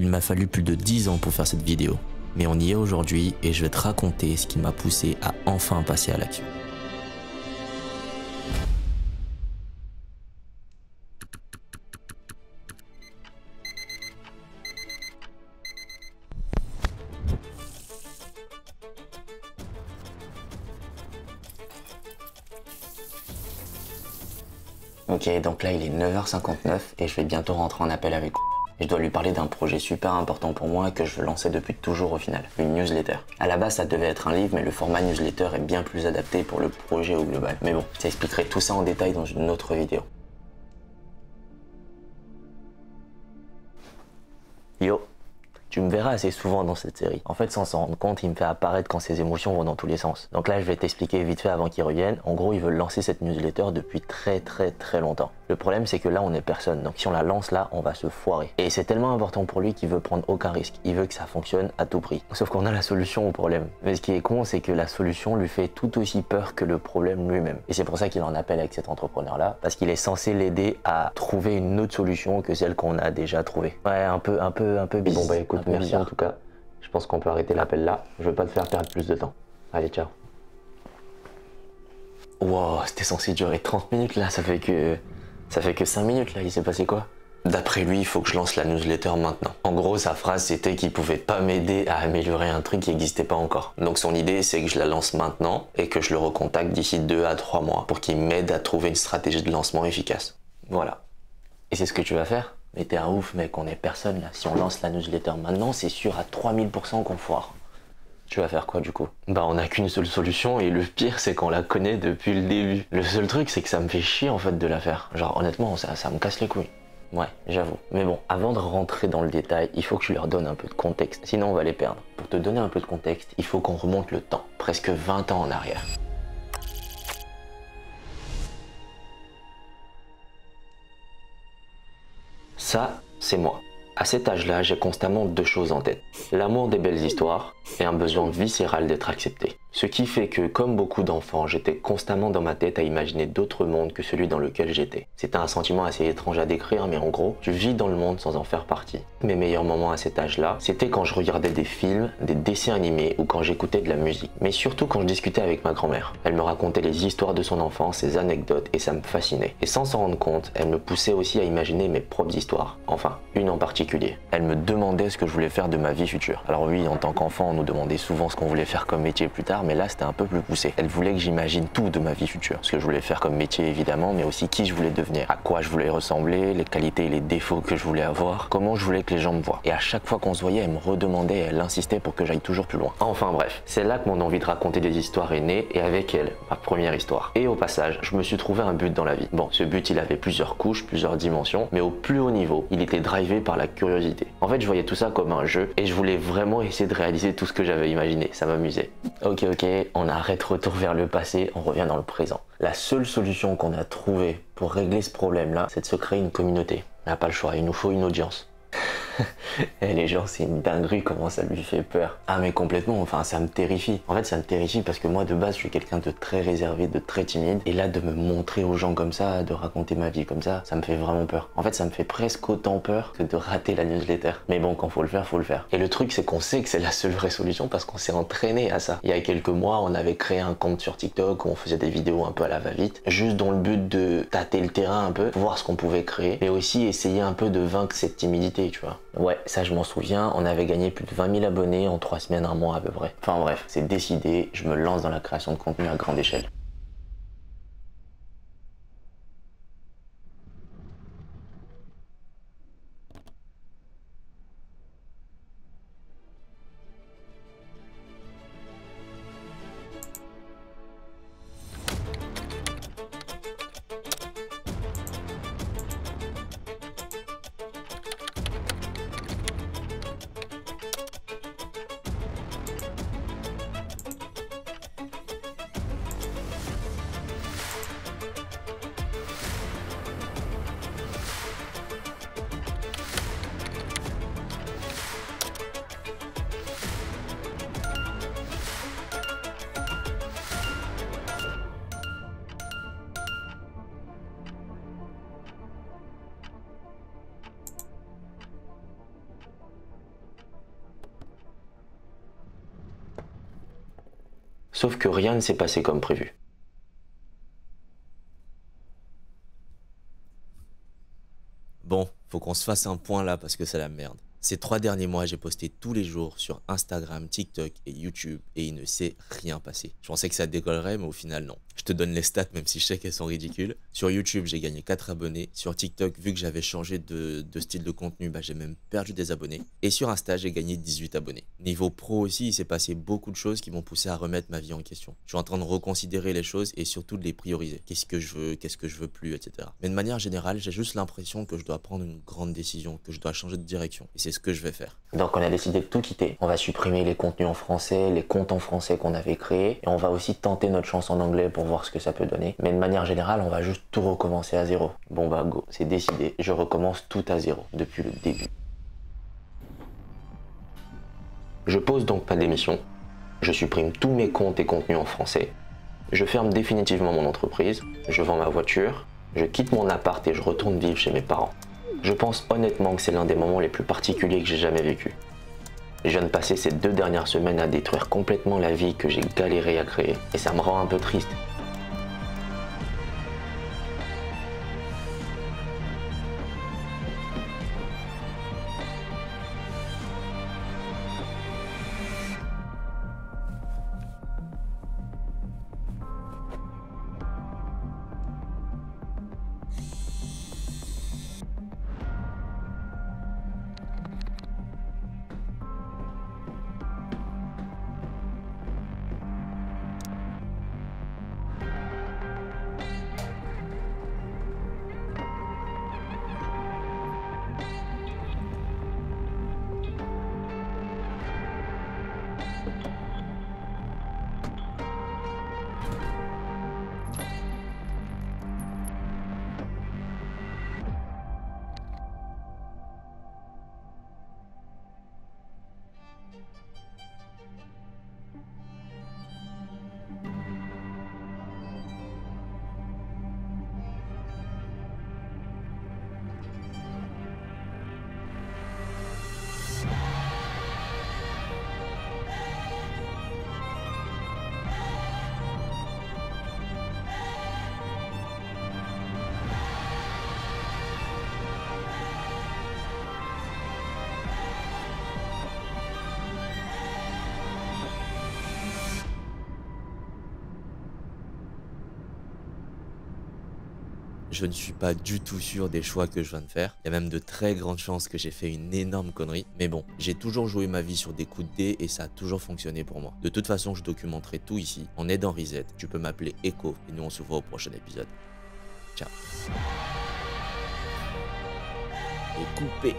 Il m'a fallu plus de 10 ans pour faire cette vidéo, mais on y est aujourd'hui et je vais te raconter ce qui m'a poussé à enfin passer à l'action. Ok, donc là il est 9h59 et je vais bientôt rentrer en appel avec et je dois lui parler d'un projet super important pour moi que je veux lancer depuis toujours au final, une newsletter. À la base ça devait être un livre mais le format newsletter est bien plus adapté pour le projet au global. Mais bon, je t'expliquerai tout ça en détail dans une autre vidéo. Yo, tu me verras assez souvent dans cette série. En fait, sans s'en rendre compte, il me fait apparaître quand ses émotions vont dans tous les sens. Donc là, je vais t'expliquer vite fait avant qu'il revienne. En gros, ils veulent lancer cette newsletter depuis très longtemps. Le problème, c'est que là, on est personne. Donc si on la lance là, on va se foirer. Et c'est tellement important pour lui qu'il veut prendre aucun risque. Il veut que ça fonctionne à tout prix. Sauf qu'on a la solution au problème. Mais ce qui est con, c'est que la solution lui fait tout aussi peur que le problème lui-même. Et c'est pour ça qu'il en appelle avec cet entrepreneur-là, parce qu'il est censé l'aider à trouver une autre solution que celle qu'on a déjà trouvée. Ouais, un peu bizarre. Bon bah écoute, merci en tout cas. Je pense qu'on peut arrêter l'appel là. Je veux pas te faire perdre plus de temps. Allez, ciao. Wow, c'était censé durer 30 minutes là, ça fait que 5 minutes là, il s'est passé quoi? D'après lui, il faut que je lance la newsletter maintenant. En gros, sa phrase c'était qu'il pouvait pas m'aider à améliorer un truc qui n'existait pas encore. Donc son idée c'est que je la lance maintenant et que je le recontacte d'ici 2 à 3 mois pour qu'il m'aide à trouver une stratégie de lancement efficace. Voilà. Et c'est ce que tu vas faire? Mais t'es un ouf mec, on est personne là. Si on lance la newsletter maintenant, c'est sûr à 3000% qu'on foire. Tu vas faire quoi du coup? Bah on n'a qu'une seule solution et le pire c'est qu'on la connaît depuis le début. Le seul truc c'est que ça me fait chier en fait de la faire. Genre honnêtement ça me casse les couilles. Ouais, j'avoue. Mais bon, avant de rentrer dans le détail, il faut que je leur donne un peu de contexte. Sinon on va les perdre. Pour te donner un peu de contexte, il faut qu'on remonte le temps. Presque 20 ans en arrière. Ça, c'est moi. À cet âge-là, j'ai constamment deux choses en tête. L'amour des belles histoires et un besoin viscéral d'être accepté. Ce qui fait que, comme beaucoup d'enfants, j'étais constamment dans ma tête à imaginer d'autres mondes que celui dans lequel j'étais. C'était un sentiment assez étrange à décrire, mais en gros, je vis dans le monde sans en faire partie. Mes meilleurs moments à cet âge-là, c'était quand je regardais des films, des dessins animés ou quand j'écoutais de la musique. Mais surtout quand je discutais avec ma grand-mère. Elle me racontait les histoires de son enfance, ses anecdotes, et ça me fascinait. Et sans s'en rendre compte, elle me poussait aussi à imaginer mes propres histoires. Enfin, une en particulier. Elle me demandait ce que je voulais faire de ma vie future. Alors oui, en tant qu'enfant, on nous demandait souvent ce qu'on voulait faire comme métier plus tard, mais là c'était un peu plus poussé. Elle voulait que j'imagine tout de ma vie future. Ce que je voulais faire comme métier évidemment, mais aussi qui je voulais devenir, à quoi je voulais ressembler, les qualités et les défauts que je voulais avoir, comment je voulais que les gens me voient. Et à chaque fois qu'on se voyait, elle me redemandait et elle insistait pour que j'aille toujours plus loin. Enfin bref, c'est là que mon envie de raconter des histoires est née et avec elle, ma première histoire. Et au passage, je me suis trouvé un but dans la vie. Bon, ce but il avait plusieurs couches, plusieurs dimensions, mais au plus haut niveau, il était drivé par la curiosité. En fait, je voyais tout ça comme un jeu et je voulais vraiment essayer de réaliser tout ce que j'avais imaginé. Ça m'amusait. Ok, on arrête retour vers le passé, on revient dans le présent. La seule solution qu'on a trouvée pour régler ce problème-là, c'est de se créer une communauté. On n'a pas le choix, il nous faut une audience. Et les gens, c'est une dinguerie comment ça lui fait peur. Ah mais complètement, enfin ça me terrifie. En fait ça me terrifie parce que moi de base je suis quelqu'un de très réservé, de très timide. Et là de me montrer aux gens comme ça, de raconter ma vie comme ça me fait vraiment peur. En fait ça me fait presque autant peur que de rater la newsletter. Mais bon, quand faut le faire, faut le faire. Et le truc c'est qu'on sait que c'est la seule vraie solution parce qu'on s'est entraîné à ça. Il y a quelques mois on avait créé un compte sur TikTok où on faisait des vidéos un peu à la va-vite. Juste dans le but de tâter le terrain un peu, voir ce qu'on pouvait créer. Mais aussi essayer un peu de vaincre cette timidité, tu vois. Ouais, ça je m'en souviens, on avait gagné plus de 20 000 abonnés en 3 semaines, un mois à peu près. Enfin bref, c'est décidé, je me lance dans la création de contenu à grande échelle. Sauf que rien ne s'est passé comme prévu. Bon, faut qu'on se fasse un point là parce que c'est la merde. Ces 3 derniers mois, j'ai posté tous les jours sur Instagram, TikTok et YouTube et il ne s'est rien passé. Je pensais que ça décollerait, mais au final, non. Je te donne les stats, même si je sais qu'elles sont ridicules. Sur YouTube, j'ai gagné 4 abonnés. Sur TikTok, vu que j'avais changé de style de contenu, bah, j'ai même perdu des abonnés. Et sur Insta, j'ai gagné 18 abonnés. Niveau pro aussi, il s'est passé beaucoup de choses qui m'ont poussé à remettre ma vie en question. Je suis en train de reconsidérer les choses et surtout de les prioriser. Qu'est-ce que je veux plus, etc. Mais de manière générale, j'ai juste l'impression que je dois prendre une grande décision, que je dois changer de direction. Et c'est ce que je vais faire. Donc on a décidé de tout quitter. On va supprimer les contenus en français, les comptes en français qu'on avait créés. Et on va aussi tenter notre chance en anglais pour voir ce que ça peut donner. Mais de manière générale, on va juste tout recommencer à zéro. Bon bah go, c'est décidé. Je recommence tout à zéro, depuis le début. Je pose donc ma démission. Je supprime tous mes comptes et contenus en français. Je ferme définitivement mon entreprise. Je vends ma voiture. Je quitte mon appart et je retourne vivre chez mes parents. Je pense honnêtement que c'est l'un des moments les plus particuliers que j'ai jamais vécu. Je viens de passer ces 2 dernières semaines à détruire complètement la vie que j'ai galéré à créer. Et ça me rend un peu triste. Je ne suis pas du tout sûr des choix que je viens de faire. Il y a même de très grandes chances que j'ai fait une énorme connerie. Mais bon, j'ai toujours joué ma vie sur des coups de dés et ça a toujours fonctionné pour moi. De toute façon, je documenterai tout ici. On est dans Reset. Tu peux m'appeler Echo et nous on se voit au prochain épisode. Ciao. Et coupé.